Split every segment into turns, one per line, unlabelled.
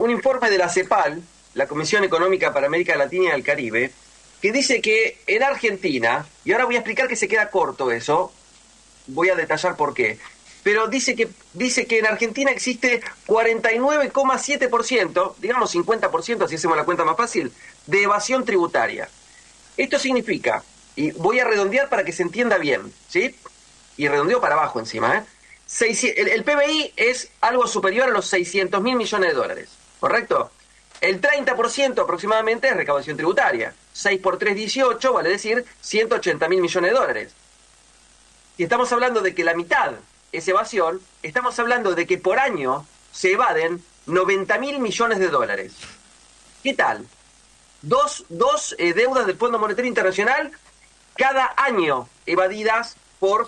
un informe de la CEPAL, la Comisión Económica para América Latina y el Caribe, que dice que en Argentina, y ahora voy a explicar que se queda corto eso, voy a detallar por qué, pero dice que en Argentina existe 49,7%, digamos 50%, si hacemos la cuenta más fácil, de evasión tributaria. Esto significa, y voy a redondear para que se entienda bien, ¿sí? Y redondeo para abajo encima, ¿eh? El PBI es algo superior a los 600 mil millones de dólares, ¿correcto? El 30% aproximadamente es recaudación tributaria. 6 por 3, 18, vale decir 180 mil millones de dólares. Si estamos hablando de que la mitad es evasión, estamos hablando de que por año se evaden 90 mil millones de dólares. ¿Qué tal? Dos deudas del Fondo Monetario Internacional cada año evadidas por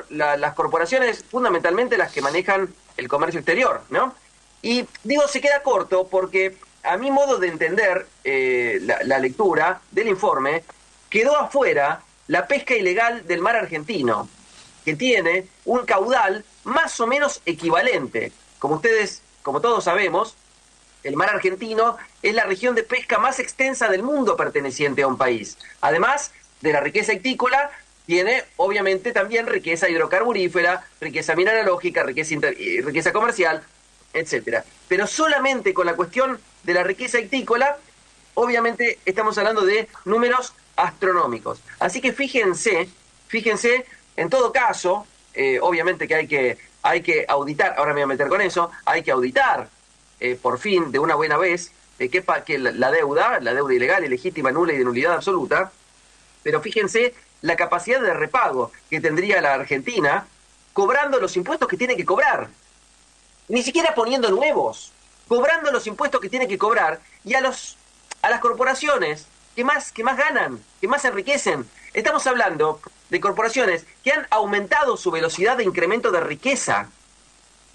las corporaciones, fundamentalmente las que manejan el comercio exterior, ¿no? Y digo, se queda corto porque a mi modo de entender la lectura del informe, quedó afuera la pesca ilegal del mar argentino, que tiene un caudal más o menos equivalente. Como todos sabemos, el mar argentino es la región de pesca más extensa del mundo perteneciente a un país. Además de la riqueza ictícola, tiene obviamente también riqueza hidrocarburífera, riqueza mineralógica, riqueza comercial, etcétera. Pero solamente con la cuestión de la riqueza ictícola, obviamente estamos hablando de números astronómicos. Así que fíjense, en todo caso, obviamente que hay que auditar, ahora me voy a meter con eso, hay que auditar por fin, de una buena vez, que la deuda ilegal, ilegítima, nula y de nulidad absoluta, pero fíjense la capacidad de repago que tendría la Argentina cobrando los impuestos que tiene que cobrar. Ni siquiera poniendo nuevos, cobrando los impuestos que tiene que cobrar y a las corporaciones que más ganan, que más se enriquecen. Estamos hablando de corporaciones que han aumentado su velocidad de incremento de riqueza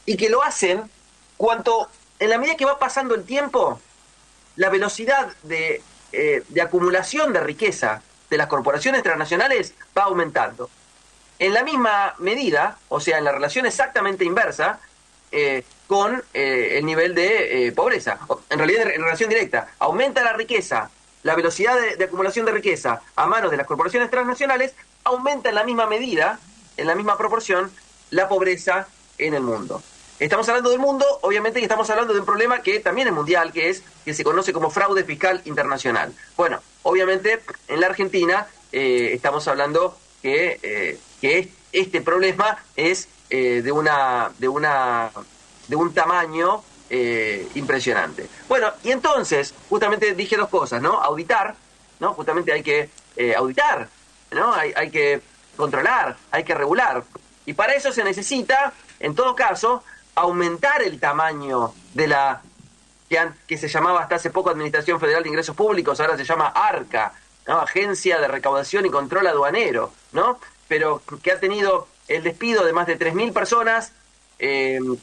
y que lo hacen en la medida que va pasando el tiempo, la velocidad de acumulación de riqueza de las corporaciones transnacionales va aumentando. En la misma medida, o sea, en la relación exactamente inversa, con el nivel de pobreza. En realidad, en relación directa, aumenta la riqueza, la velocidad de acumulación de riqueza a manos de las corporaciones transnacionales, aumenta en la misma medida, en la misma proporción, la pobreza en el mundo. Estamos hablando del mundo, obviamente, y estamos hablando de un problema que también es mundial, que se conoce como fraude fiscal internacional. Bueno, obviamente, en la Argentina estamos hablando que este problema es de un tamaño impresionante. Bueno, y entonces, justamente dije dos cosas, ¿no? Auditar, ¿no? Justamente hay que auditar, ¿no? Hay que controlar, hay que regular. Y para eso se necesita, en todo caso, aumentar el tamaño de la que se llamaba hasta hace poco Administración Federal de Ingresos Públicos, ahora se llama ARCA, ¿no? Agencia de Recaudación y Control Aduanero, ¿no? Pero que ha tenido el despido de más de 3.000 personas, que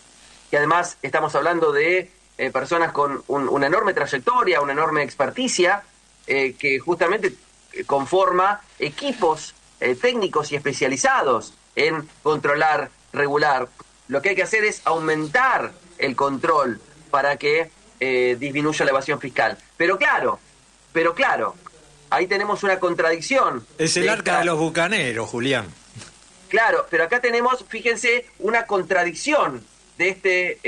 además estamos hablando de personas con una enorme trayectoria, una enorme experticia, que justamente conforma equipos técnicos y especializados en controlar, regular. Lo que hay que hacer es aumentar el control para que disminuya la evasión fiscal. Pero claro, ahí tenemos una contradicción.
Es el arca de los bucaneros, Julián.
Claro, pero acá tenemos, fíjense, una contradicción de este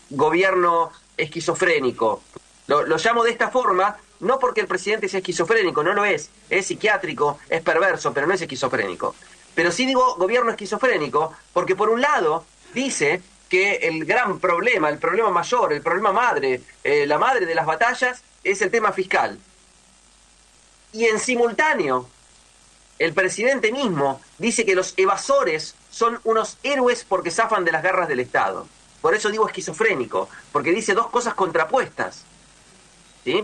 gobierno esquizofrénico. Lo llamo de esta forma, no porque el presidente sea esquizofrénico, no lo es psiquiátrico, es perverso, pero no es esquizofrénico. Pero sí digo gobierno esquizofrénico porque por un lado dice que el gran problema, el problema mayor, el problema madre, la madre de las batallas es el tema fiscal. Y en simultáneo, el presidente mismo dice que los evasores son unos héroes porque zafan de las garras del Estado. Por eso digo esquizofrénico, porque dice dos cosas contrapuestas, ¿sí?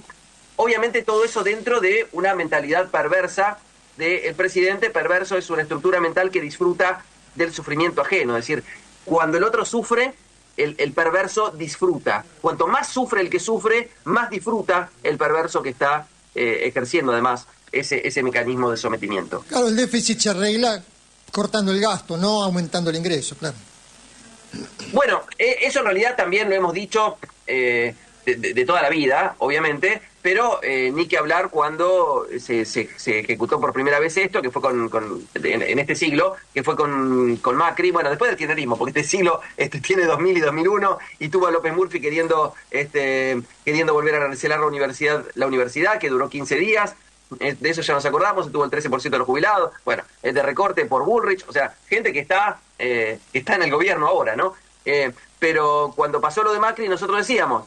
Obviamente todo eso dentro de una mentalidad perversa del presidente. Perverso es una estructura mental que disfruta del sufrimiento ajeno, es decir, cuando el otro sufre, el perverso disfruta. Cuanto más sufre el que sufre, más disfruta el perverso que está ejerciendo además ese mecanismo de sometimiento.
Claro, el déficit se arregla cortando el gasto, no aumentando el ingreso, claro.
Bueno, eso en realidad también lo hemos dicho de toda la vida, obviamente, pero ni que hablar cuando se ejecutó por primera vez esto, que fue en este siglo, que fue con Macri, bueno, después del kirchnerismo, porque este siglo tiene 2000 y 2001, y tuvo a López Murphy queriendo volver a recelar la universidad, que duró 15 días, de eso ya nos acordamos, tuvo el 13% de los jubilados, bueno, el de recorte por Bullrich, o sea, gente que está en el gobierno ahora, ¿no? Pero cuando pasó lo de Macri, nosotros decíamos,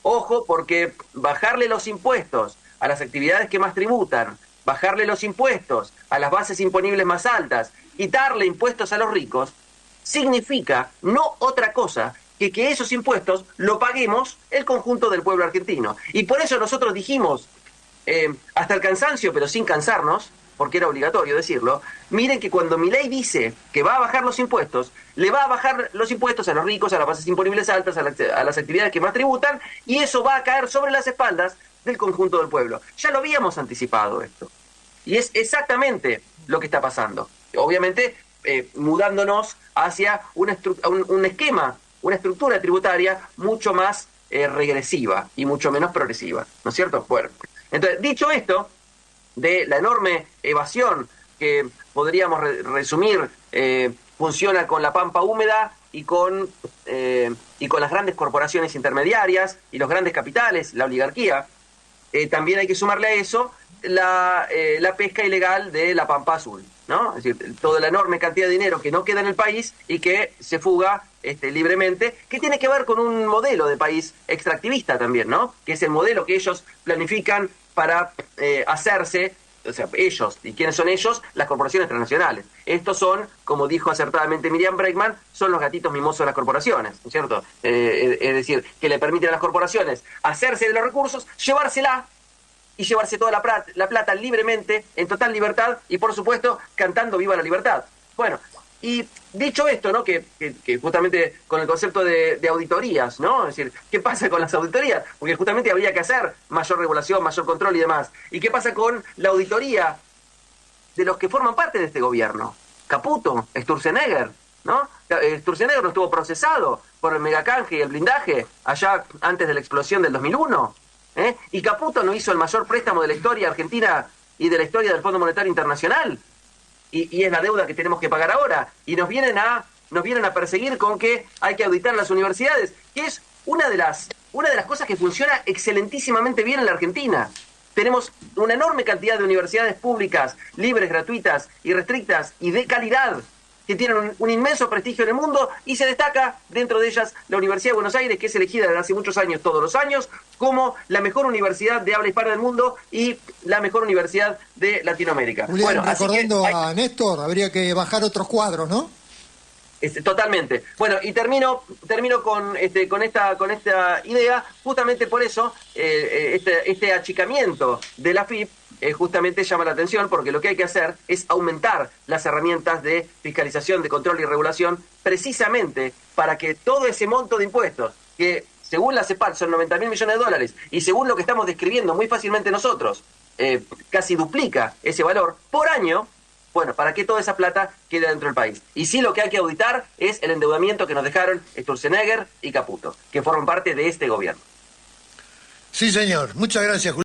ojo, porque bajarle los impuestos a las actividades que más tributan, bajarle los impuestos a las bases imponibles más altas, quitarle impuestos a los ricos, significa no otra cosa que esos impuestos lo paguemos el conjunto del pueblo argentino. Y por eso nosotros dijimos, hasta el cansancio, pero sin cansarnos, porque era obligatorio decirlo, miren que cuando Milei dice que va a bajar los impuestos, le va a bajar los impuestos a los ricos, a las bases imponibles altas, a las actividades que más tributan, y eso va a caer sobre las espaldas del conjunto del pueblo. Ya lo habíamos anticipado esto. Y es exactamente lo que está pasando. Obviamente, mudándonos hacia un esquema, una estructura tributaria mucho más regresiva y mucho menos progresiva, ¿no es cierto? Bueno, entonces, dicho esto, de la enorme evasión que podríamos resumir, funciona con la pampa húmeda y con las grandes corporaciones intermediarias y los grandes capitales, la oligarquía. También hay que sumarle a eso la pesca ilegal de la pampa azul, ¿no? Es decir, toda la enorme cantidad de dinero que no queda en el país y que se fuga libremente, que tiene que ver con un modelo de país extractivista también, ¿no? Que es el modelo que ellos planifican para hacerse, o sea, ellos, ¿y quiénes son ellos? Las corporaciones transnacionales. Estos son, como dijo acertadamente Miriam Bregman, son los gatitos mimosos de las corporaciones, ¿no es cierto? Es decir, que le permiten a las corporaciones hacerse de los recursos, llevársela y llevarse toda la plata libremente, en total libertad, y por supuesto, cantando viva la libertad. Bueno, y dicho esto, ¿no? Que justamente con el concepto de auditorías, ¿no? Es decir, ¿qué pasa con las auditorías? Porque justamente habría que hacer mayor regulación, mayor control y demás. ¿Y qué pasa con la auditoría de los que forman parte de este gobierno? Caputo, Sturzenegger, ¿no? Sturzenegger no estuvo procesado por el megacanje y el blindaje allá antes de la explosión del 2001. Y Caputo no hizo el mayor préstamo de la historia argentina y de la historia del Fondo Monetario Internacional. Y es la deuda que tenemos que pagar ahora. Y nos vienen a perseguir con que hay que auditar las universidades, que es una de las cosas que funciona excelentísimamente bien en la Argentina. Tenemos una enorme cantidad de universidades públicas, libres, gratuitas, irrestrictas y de calidad, que tienen un inmenso prestigio en el mundo, y se destaca dentro de ellas la Universidad de Buenos Aires, que es elegida desde hace muchos años, todos los años, como la mejor universidad de habla hispana del mundo y la mejor universidad de Latinoamérica.
Julián,
bueno,
recordando a Néstor, habría que bajar otros cuadros, ¿no?
Totalmente. Bueno, y termino con esta idea, justamente por eso, este achicamiento de la AFIP justamente llama la atención, porque lo que hay que hacer es aumentar las herramientas de fiscalización, de control y regulación, precisamente para que todo ese monto de impuestos, que según la CEPAL son 90.000 millones de dólares, y según lo que estamos describiendo muy fácilmente nosotros, casi duplica ese valor por año. Bueno, para que toda esa plata quede dentro del país. Y sí, lo que hay que auditar es el endeudamiento que nos dejaron Sturzenegger y Caputo, que forman parte de este gobierno.
Sí, señor. Muchas gracias, Julián.